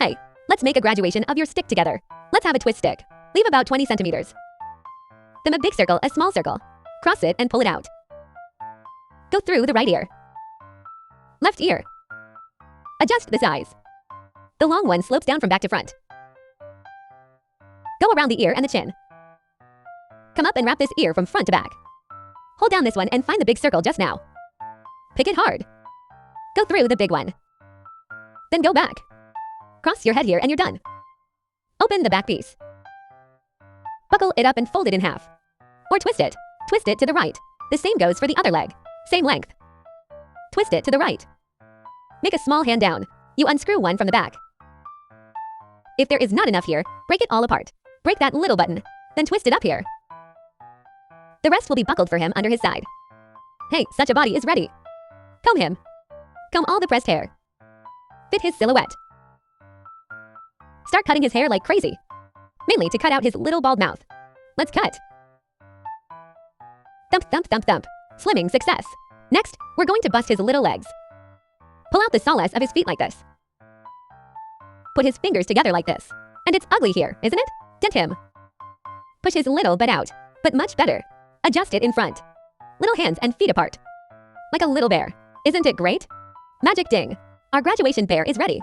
Hey, let's make a graduation of your stick together. Let's have a twist stick. Leave about 20 centimeters. Then a big circle, a small circle. Cross it and pull it out. Go through the right ear. Left ear. Adjust the size. The long one slopes down from back to front. Go around the ear and the chin. Come up and wrap this ear from front to back. Hold down this one and find the big circle just now. Pick it hard. Go through the big one. Then go back. Cross your head here and you're done. Open the back piece. Buckle it up and fold it in half. Or twist it. Twist it to the right. The same goes for the other leg. Same length. Twist it to the right. Make a small hand down. You unscrew one from the back. If there is not enough here, break it all apart. Break that little button. Then twist it up here. The rest will be buckled for him under his side. Hey, such a body is ready. Comb him. Comb all the pressed hair. Fit his silhouette. Start cutting his hair like crazy. Mainly to cut out his little bald mouth. Let's cut. Thump, thump, thump, thump. Slimming success. Next, we're going to bust his little legs. Pull out the solace of his feet like this. Put his fingers together like this. And it's ugly here, isn't it? Dent him. Push his little butt out, but much better. Adjust it in front. Little hands and feet apart. Like a little bear. Isn't it great? Magic ding. Our graduation bear is ready.